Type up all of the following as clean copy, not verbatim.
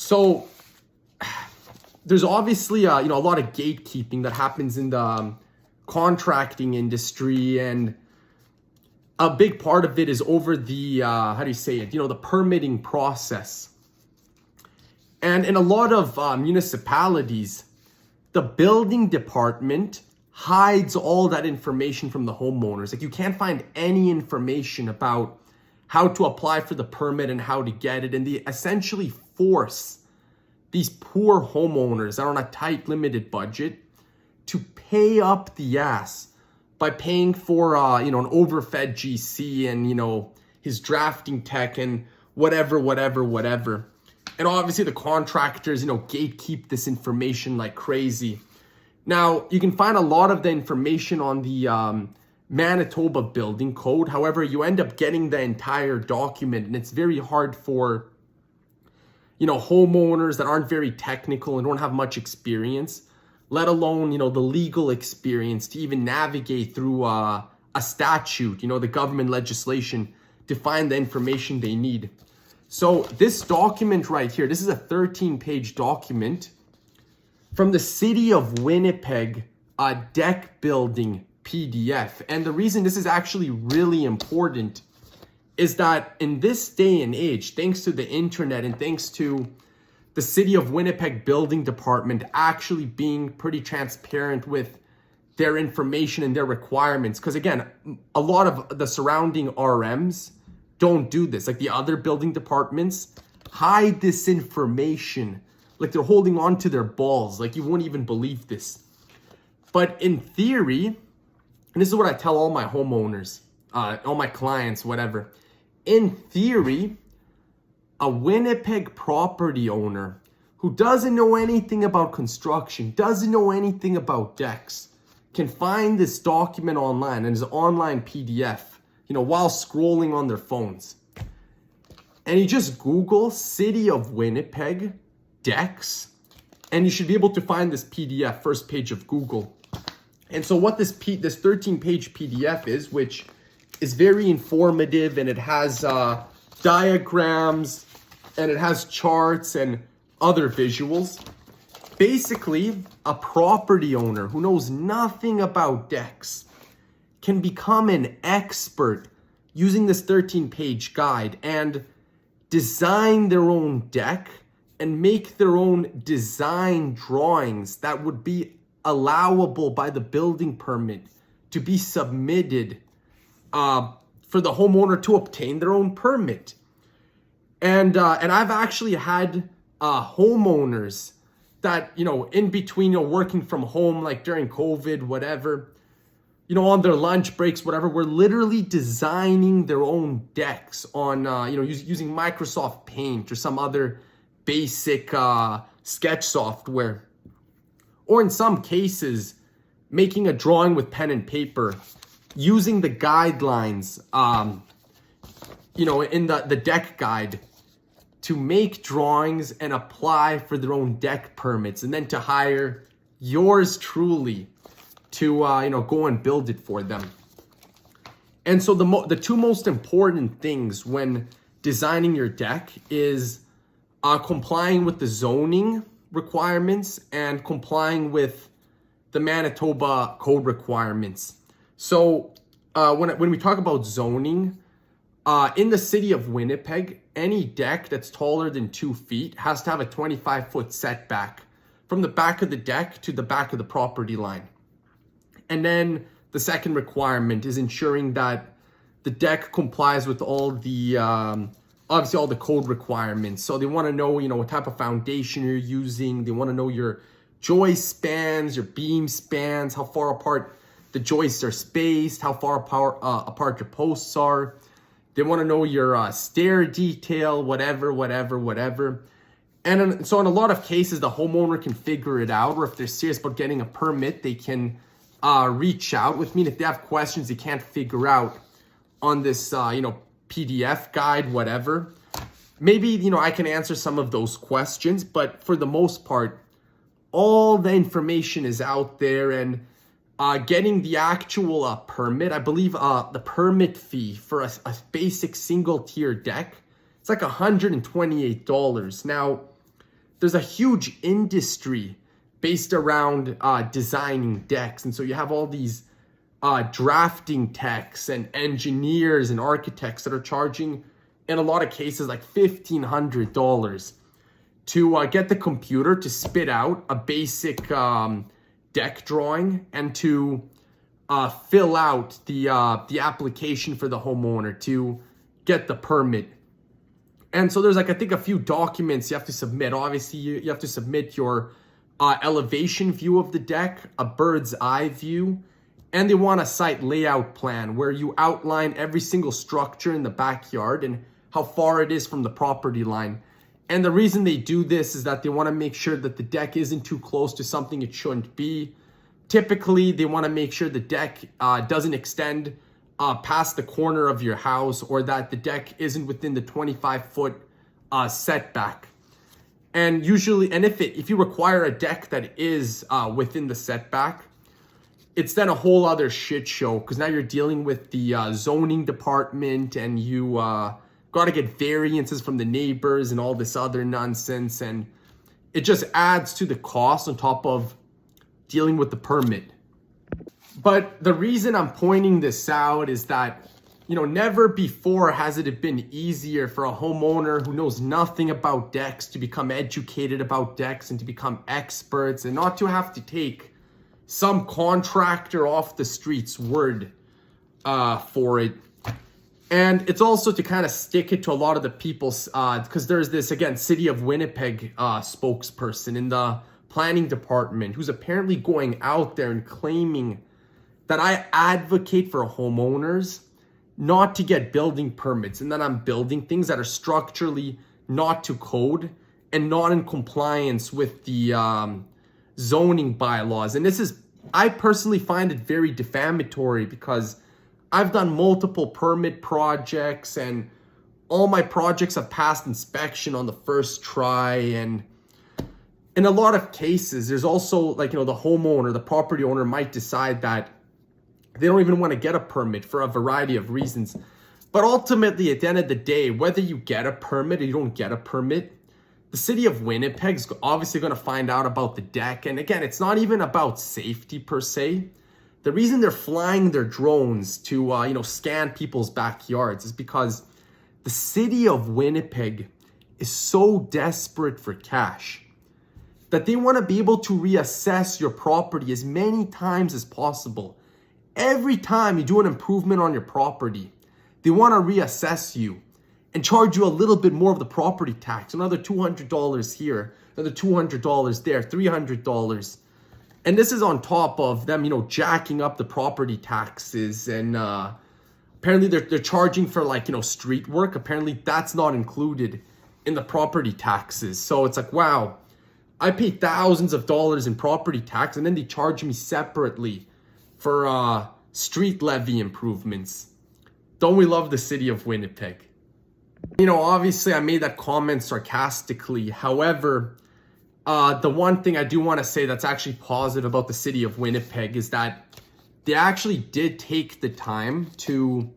So there's obviously a lot of gatekeeping that happens in the contracting industry, and a big part of it is over the the permitting process. And in a lot of municipalities, the building department hides all that information from the homeowners. Like, you can't find any information about how to apply for the permit and how to get it, and they essentially force these poor homeowners that are on a tight, limited budget to pay up the ass by paying for an overfed GC and his drafting tech and whatever. And obviously the contractors gatekeep this information like crazy. Now, you can find a lot of the information on the Manitoba building code. However, you end up getting the entire document, and it's very hard for homeowners that aren't very technical and don't have much experience, let alone, the legal experience to even navigate through a statute, the government legislation, to find the information they need. So this document right here, this is a 13-page document from the city of Winnipeg, a deck building PDF. And the reason this is actually really important is that in this day and age, thanks to the internet and thanks to the city of Winnipeg building department actually being pretty transparent with their information and their requirements, because again, a lot of the surrounding RMs don't do this. Like, the other building departments hide this information. Like, they're holding on to their balls. Like, you won't even believe this. But in theory, and this is what I tell all my homeowners, all my clients, whatever. In theory, a Winnipeg property owner who doesn't know anything about construction, doesn't know anything about decks, can find this document online, and it's an online PDF, while scrolling on their phones. And you just Google City of Winnipeg decks, and you should be able to find this PDF, first page of Google. And so what this 13-page PDF is, which is very informative, and it has diagrams, and it has charts and other visuals. Basically, a property owner who knows nothing about decks can become an expert using this 13-page guide and design their own deck and make their own design drawings that would be allowable by the building permit to be submitted for the homeowner to obtain their own permit. And I've actually had homeowners that, in between, working from home, like during COVID, whatever, on their lunch breaks, whatever, were literally designing their own decks on, using Microsoft Paint or some other basic sketch software. Or in some cases, making a drawing with pen and paper, using the guidelines, in the deck guide, to make drawings and apply for their own deck permits, and then to hire yours truly to go and build it for them. And so the two most important things when designing your deck is complying with the zoning requirements and complying with the Manitoba code requirements. So when we talk about zoning, in the city of Winnipeg, any deck that's taller than 2 feet has to have a 25-foot setback from the back of the deck to the back of the property line. And then the second requirement is ensuring that the deck complies with all the, obviously all the code requirements. So they want to know, what type of foundation you're using. They want to know your joist spans, your beam spans, how far apart the joists are spaced, how far apart your posts are. They want to know your stair detail, whatever. And so in a lot of cases, the homeowner can figure it out, or if they're serious about getting a permit, they can reach out with me. And if they have questions they can't figure out on this, PDF guide, whatever, maybe, I can answer some of those questions. But for the most part, all the information is out there, and getting the actual permit, I believe the permit fee for a basic single tier deck, it's like $128. Now, there's a huge industry based around designing decks. And so you have all these drafting techs and engineers and architects that are charging, in a lot of cases, like $1,500 to get the computer to spit out a basic deck drawing and to fill out the application for the homeowner to get the permit. And so there's like, I think, a few documents you have to submit. Obviously, you have to submit your elevation view of the deck, a bird's eye view, and they want a site layout plan where you outline every single structure in the backyard and how far it is from the property line. And the reason they do this is that they want to make sure that the deck isn't too close to something it shouldn't be. Typically, they want to make sure the deck doesn't extend past the corner of your house, or that the deck isn't within the 25-foot setback. And usually, and if you require a deck that is within the setback, it's then a whole other shit show, because now you're dealing with the zoning department, and you got to get variances from the neighbors and all this other nonsense, and it just adds to the cost on top of dealing with the permit. But the reason I'm pointing this out is that, never before has it been easier for a homeowner who knows nothing about decks to become educated about decks and to become experts, and not to have to take some contractor off the street's word for it. And it's also to kind of stick it to a lot of the people's, because there's this, again, City of Winnipeg spokesperson in the planning department who's apparently going out there and claiming that I advocate for homeowners not to get building permits, and that I'm building things that are structurally not to code and not in compliance with the zoning bylaws. And I personally find it very defamatory, because I've done multiple permit projects and all my projects have passed inspection on the first try. And in a lot of cases, there's also the homeowner, the property owner might decide that they don't even want to get a permit for a variety of reasons. But ultimately, at the end of the day, whether you get a permit or you don't get a permit, the City of Winnipeg is obviously going to find out about the deck. And again, it's not even about safety per se. The reason they're flying their drones to, scan people's backyards is because the City of Winnipeg is so desperate for cash that they want to be able to reassess your property as many times as possible. Every time you do an improvement on your property, they want to reassess you and charge you a little bit more of the property tax, another $200 here, another $200 there, $300. And this is on top of them, jacking up the property taxes. And apparently they're charging for street work. Apparently that's not included in the property taxes. So it's like, wow, I pay thousands of dollars in property tax, and then they charge me separately for street levy improvements. Don't we love the City of Winnipeg? Obviously I made that comment sarcastically. However, the one thing I do want to say that's actually positive about the City of Winnipeg is that they actually did take the time to,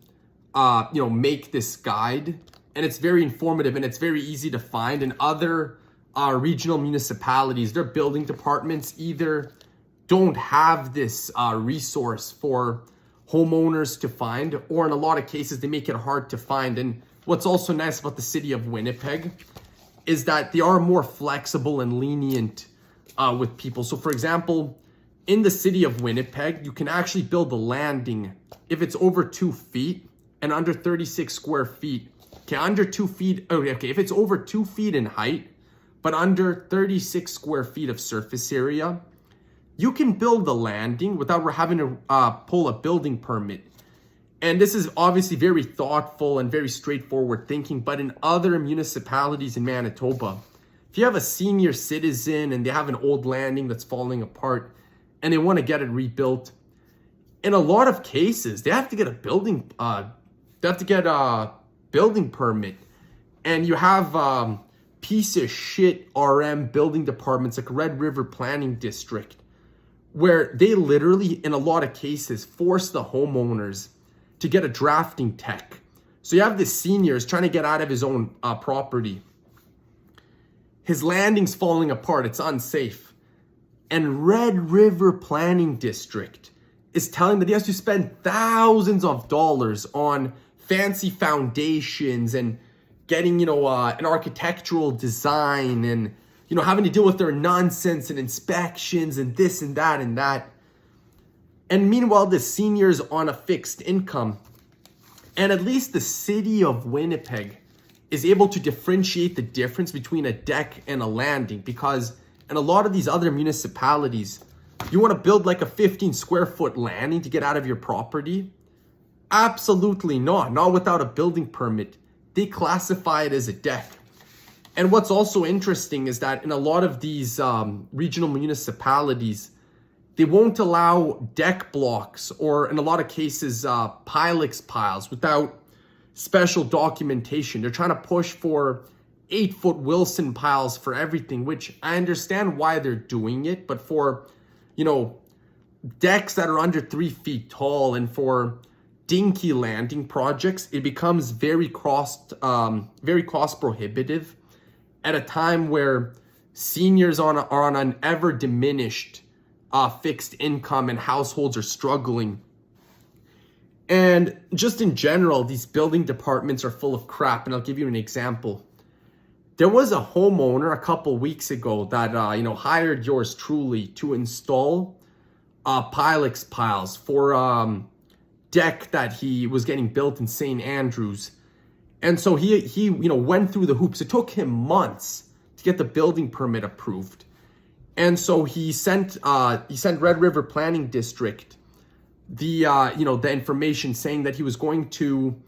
make this guide, and it's very informative and it's very easy to find. In other regional municipalities, their building departments either don't have this resource for homeowners to find, or in a lot of cases they make it hard to find. And what's also nice about the City of Winnipeg is that they are more flexible and lenient with people. So for example, in the City of Winnipeg, you can actually build a landing if it's over 2 feet and under 36 square feet. Okay, under 2 feet, okay, if it's over 2 feet in height, but under 36 square feet of surface area, you can build the landing without having to pull a building permit. And this is obviously very thoughtful and very straightforward thinking. But in other municipalities in Manitoba, if you have a senior citizen and they have an old landing that's falling apart and they want to get it rebuilt, in a lot of cases, they have to get a building permit. And you have piece of shit RM building departments like Red River Planning District, where they literally, in a lot of cases, force the homeowners to get a drafting tech. So you have the seniors trying to get out of his own property. his landing's falling apart, it's unsafe. And Red River Planning District is telling that he has to spend thousands of dollars on fancy foundations and getting, an architectural design and, having to deal with their nonsense and inspections and this and that and that. And meanwhile, the senior's on a fixed income. And at least the city of Winnipeg is able to differentiate the difference between a deck and a landing, because in a lot of these other municipalities, you want to build like a 15 square foot landing to get out of your property? Absolutely not without a building permit. They classify it as a deck. And what's also interesting is that in a lot of these regional municipalities, they won't allow deck blocks or in a lot of cases, Pilex piles without special documentation. They're trying to push for 8-foot Wilson piles for everything, which I understand why they're doing it. But for, decks that are under 3 feet tall and for dinky landing projects, it becomes very cost prohibitive at a time where seniors are on an ever diminished fixed income and households are struggling. And just in general, these building departments are full of crap. And I'll give you an example. There was a homeowner a couple weeks ago that, hired yours truly to install Pilex piles for deck that he was getting built in St. Andrews. And so he went through the hoops. It took him months to get the building permit approved. And so he sent Red River Planning District the information saying that he was going to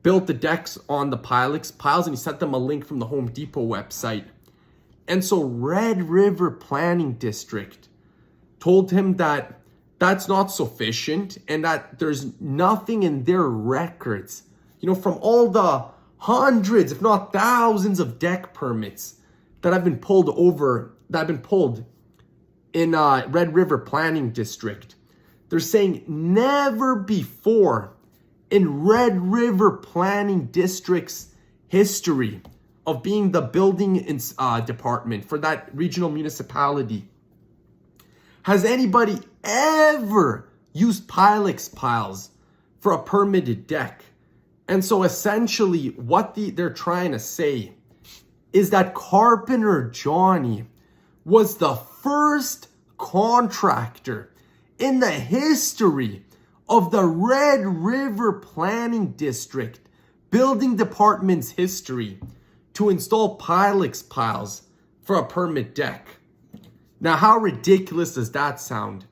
build the decks on the Pilex piles, and he sent them a link from the Home Depot website. And so Red River Planning District told him that that's not sufficient and that there's nothing in their records, from all the hundreds, if not thousands of deck permits that have been pulled in Red River Planning District. They're saying never before in Red River Planning District's history of being the building department for that regional municipality has anybody ever used Pilex piles for a permitted deck. And so essentially what they're trying to say is that Carpenter Johnny was the first contractor in the history of the Red River Planning District building department's history to install Pilex piles for a permit deck. Now, how ridiculous does that sound?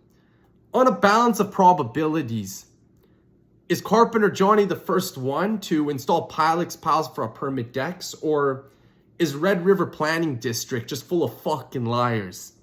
On a balance of probabilities, is Carpenter Johnny the first one to install Pilex piles for a permit decks, or is Red River Planning District just full of fucking liars?